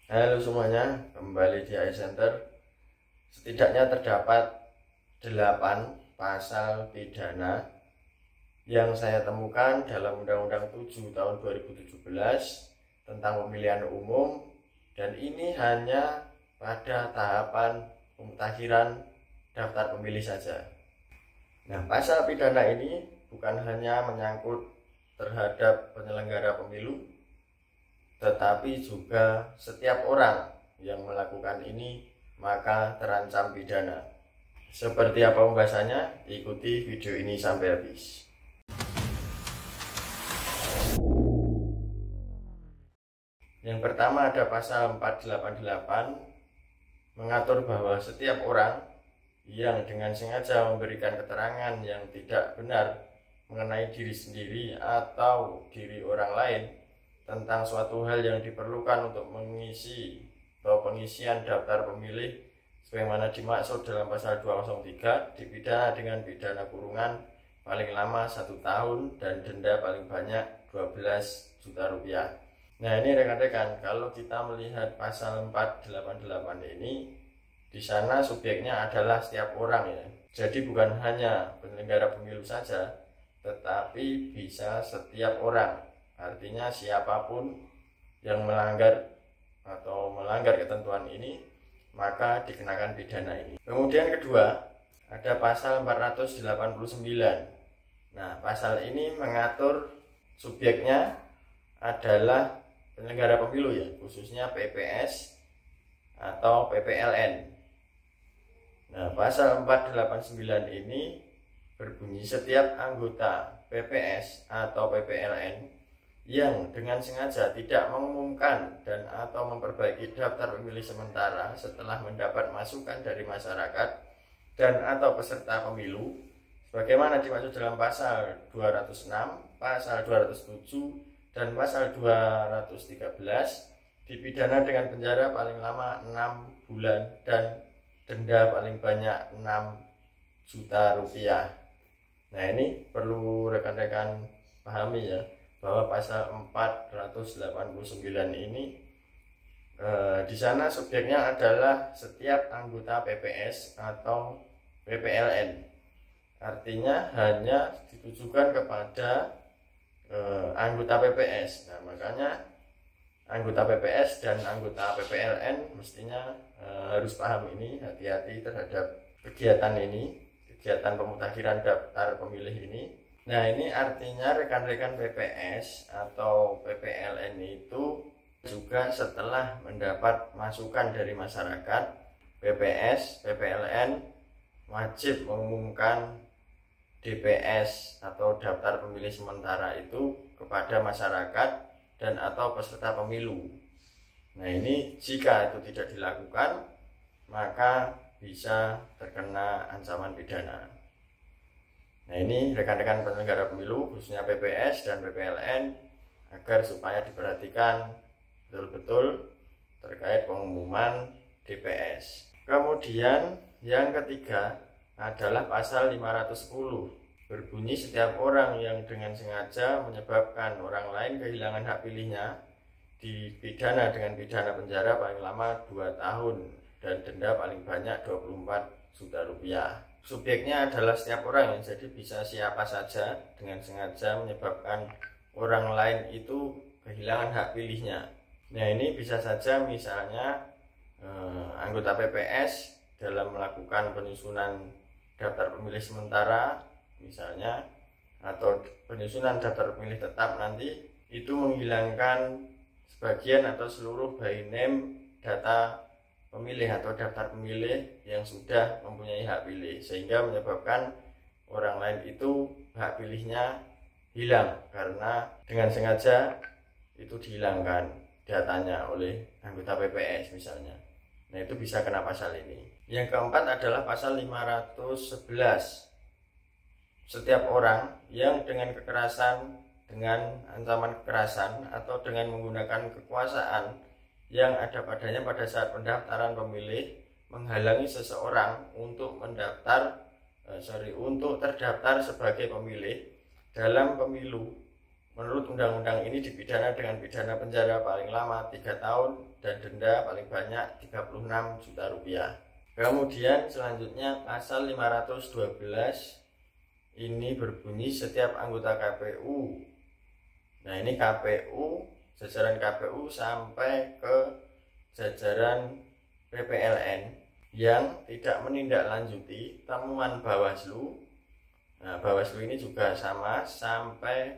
Halo semuanya, kembali di iCenter. Setidaknya terdapat 8 pasal pidana yang saya temukan dalam Undang-Undang 7 tahun 2017 tentang pemilihan umum, dan ini hanya pada tahapan pemutakhiran daftar pemilih saja. Nah, pasal pidana ini bukan hanya menyangkut terhadap penyelenggara pemilu, tetapi juga setiap orang yang melakukan ini maka terancam pidana. Seperti apa pembahasannya? Ikuti video ini sampai habis. Yang pertama ada pasal 488 mengatur bahwa setiap orang yang dengan sengaja memberikan keterangan yang tidak benar mengenai diri sendiri atau diri orang lain tentang suatu hal yang diperlukan untuk mengisi atau pengisian daftar pemilih sebagaimana dimaksud dalam pasal 203 dipidana dengan pidana kurungan paling lama 1 tahun dan denda paling banyak 12 juta rupiah. Nah, ini rekan-rekan, kalau kita melihat pasal 488 ini, di sana subjeknya adalah setiap orang ya. Jadi bukan hanya penyelenggara pemilu saja, tetapi bisa setiap orang. Artinya siapapun yang melanggar atau melanggar ketentuan ini maka dikenakan pidana ini. Kemudian kedua, ada pasal 489. Nah, pasal ini mengatur subjeknya adalah penyelenggara pemilu ya, khususnya PPS atau PPLN. Nah, pasal 489 ini berbunyi setiap anggota PPS atau PPLN yang dengan sengaja tidak mengumumkan dan atau memperbaiki daftar pemilih sementara setelah mendapat masukan dari masyarakat dan atau peserta pemilu sebagaimana dimaksud dalam pasal 206, pasal 207 dan pasal 213 dipidana dengan penjara paling lama 6 bulan dan denda paling banyak 6 juta rupiah. Nah, ini perlu rekan-rekan pahami ya, bahwa pasal 489 ini di sana subjeknya adalah setiap anggota PPS atau PPLN. Artinya hanya ditujukan kepada anggota PPS. Nah, makanya anggota PPS dan anggota PPLN mestinya harus paham ini, hati-hati terhadap kegiatan ini, kegiatan pemutakhiran daftar pemilih ini. Nah, ini artinya rekan-rekan PPS atau PPLN itu juga setelah mendapat masukan dari masyarakat, PPS, PPLN wajib mengumumkan DPS atau daftar pemilih sementara itu kepada masyarakat dan atau peserta pemilu. Nah, ini jika itu tidak dilakukan maka bisa terkena ancaman pidana. Nah, ini rekan-rekan penyelenggara pemilu khususnya PPS dan PPLN agar supaya diperhatikan betul-betul terkait pengumuman DPS. Kemudian yang ketiga adalah pasal 510 berbunyi setiap orang yang dengan sengaja menyebabkan orang lain kehilangan hak pilihnya dipidana dengan pidana penjara paling lama 2 tahun dan denda paling banyak 24 juta rupiah. Subjeknya adalah setiap orang, jadi bisa siapa saja dengan sengaja menyebabkan orang lain itu kehilangan hak pilihnya. Nah, ini bisa saja misalnya anggota PPS dalam melakukan penyusunan daftar pemilih sementara misalnya, atau penyusunan daftar pemilih tetap nanti itu menghilangkan sebagian atau seluruh by name data pemilih atau daftar pemilih yang sudah mempunyai hak pilih, sehingga menyebabkan orang lain itu hak pilihnya hilang karena dengan sengaja itu dihilangkan datanya oleh anggota PPS misalnya. Nah, itu bisa kena pasal ini. Yang keempat adalah pasal 511. Setiap orang yang dengan kekerasan, dengan ancaman kekerasan atau dengan menggunakan kekuasaan yang ada padanya pada saat pendaftaran pemilih menghalangi seseorang untuk terdaftar sebagai pemilih dalam pemilu menurut undang-undang ini dipidana dengan pidana penjara paling lama 3 tahun dan denda paling banyak 36 juta rupiah. Kemudian selanjutnya pasal 512 ini berbunyi setiap anggota KPU. Nah, ini KPU, jajaran KPU sampai ke jajaran PPLN yang tidak menindaklanjuti temuan Bawaslu. Nah, Bawaslu ini juga sama sampai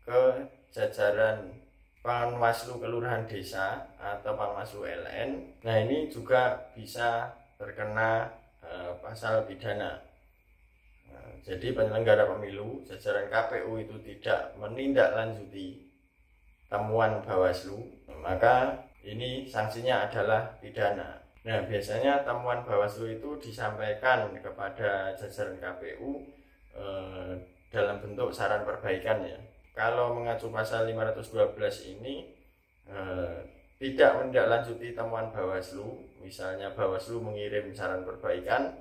ke jajaran Panwaslu Kelurahan Desa atau Panwaslu LN. Nah, ini juga bisa terkena pasal pidana. Jadi penyelenggara pemilu jajaran KPU itu tidak menindaklanjuti temuan Bawaslu, maka ini sanksinya adalah pidana. Nah, biasanya temuan Bawaslu itu disampaikan kepada jajaran KPU dalam bentuk saran perbaikan ya. Kalau mengacu pasal 512 ini tidak menindaklanjuti temuan Bawaslu, misalnya Bawaslu mengirim saran perbaikan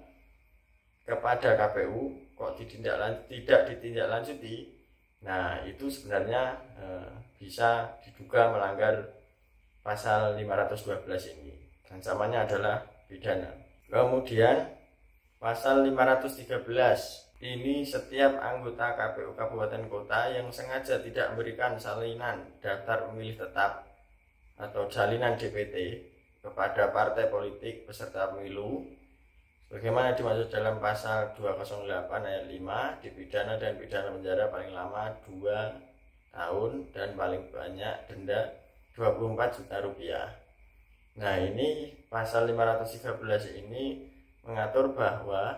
kepada KPU kok tidak ditindaklanjuti, nah itu sebenarnya bisa diduga melanggar pasal 512 ini. Ancamannya adalah pidana. Kemudian pasal 513 ini setiap anggota KPU kabupaten kota yang sengaja tidak memberikan salinan daftar pemilih tetap atau jalinan DPT kepada partai politik peserta pemilu bagaimana dimaksud dalam pasal 208 ayat 5 dipidana dan pidana penjara paling lama 2 tahun dan paling banyak denda 24 juta rupiah. Nah, ini pasal 513 ini mengatur bahwa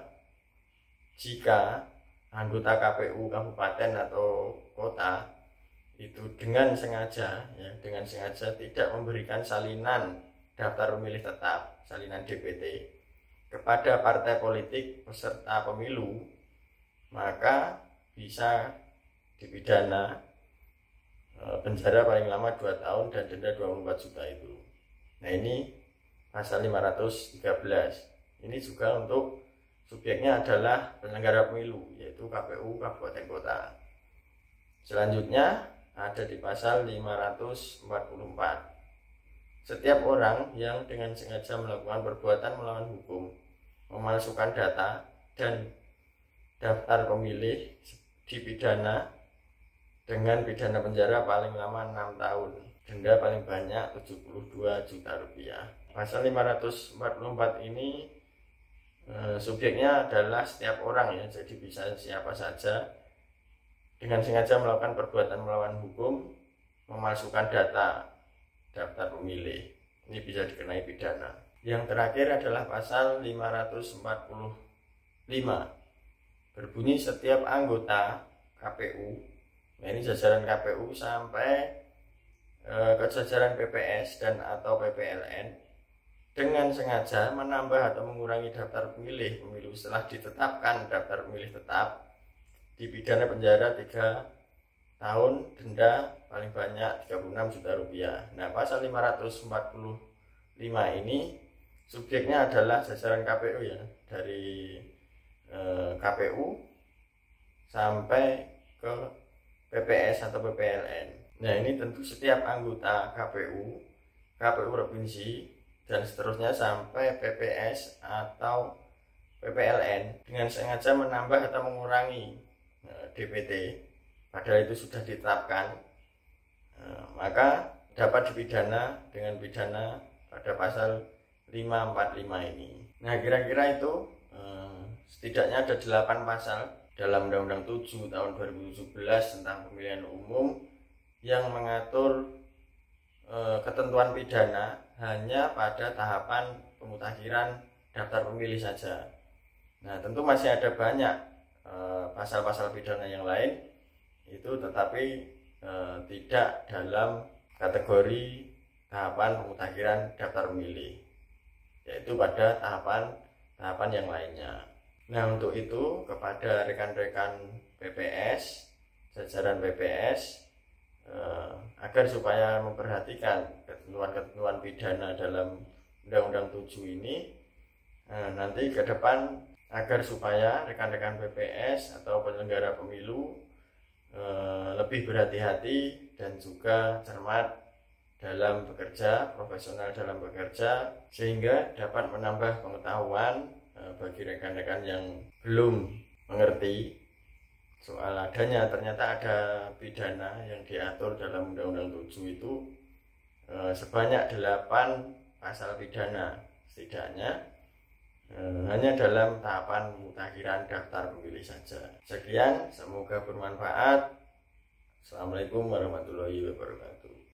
jika anggota KPU kabupaten atau kota itu dengan sengaja tidak memberikan salinan daftar pemilih tetap, salinan DPT kepada partai politik peserta pemilu, maka bisa dipidana penjara paling lama 2 tahun dan denda 24 juta itu. Nah, ini pasal 513. Ini juga untuk subjeknya adalah penyelenggara pemilu, yaitu KPU kabupaten kota. Selanjutnya ada di pasal 544. Setiap orang yang dengan sengaja melakukan perbuatan melawan hukum, memalsukan data dan daftar pemilih dipidana dengan pidana penjara paling lama 6 tahun, denda paling banyak 72 juta rupiah. Pasal 544 ini subjeknya adalah setiap orang ya, jadi bisa siapa saja dengan sengaja melakukan perbuatan melawan hukum, memalsukan data daftar pemilih. Ini bisa dikenai pidana. Yang terakhir adalah pasal 545. Berbunyi setiap anggota KPU, nah ini jajaran KPU sampai ke jajaran PPS dan atau PPLN dengan sengaja menambah atau mengurangi daftar pemilih pemilu setelah ditetapkan daftar pemilih tetap, dipidana penjara 3 tahun, denda paling banyak 36 juta rupiah. Nah, pasal 545 ini subjeknya adalah jajaran KPU ya, dari KPU sampai ke PPS atau PPLN. Nah, ini tentu setiap anggota KPU provinsi dan seterusnya sampai PPS atau PPLN dengan sengaja menambah atau mengurangi DPT padahal itu sudah ditetapkan, maka dapat dipidana dengan pidana pada pasal 545 ini. Nah, kira-kira itu setidaknya ada 8 pasal dalam Undang-Undang 7 tahun 2017 tentang pemilihan umum yang mengatur ketentuan pidana hanya pada tahapan pemutakhiran daftar pemilih saja. Nah, tentu masih ada banyak pasal-pasal pidana yang lain itu, tetapi tidak dalam kategori tahapan pemutakhiran daftar pemilih, yaitu pada tahapan yang lainnya. Nah, untuk itu kepada rekan-rekan PPS, jajaran PPS, agar supaya memperhatikan ketentuan-ketentuan pidana dalam Undang-Undang 7 ini, nanti ke depan agar supaya rekan-rekan PPS atau penyelenggara pemilu lebih berhati-hati dan juga cermat dalam bekerja, profesional dalam bekerja, sehingga dapat menambah pengetahuan bagi rekan-rekan yang belum mengerti soal adanya ternyata ada pidana yang diatur dalam Undang-Undang 7 itu sebanyak 8 pasal pidana setidaknya, hanya dalam tahapan pemutakhiran daftar pemilih saja. Sekian, semoga bermanfaat. Assalamualaikum warahmatullahi wabarakatuh.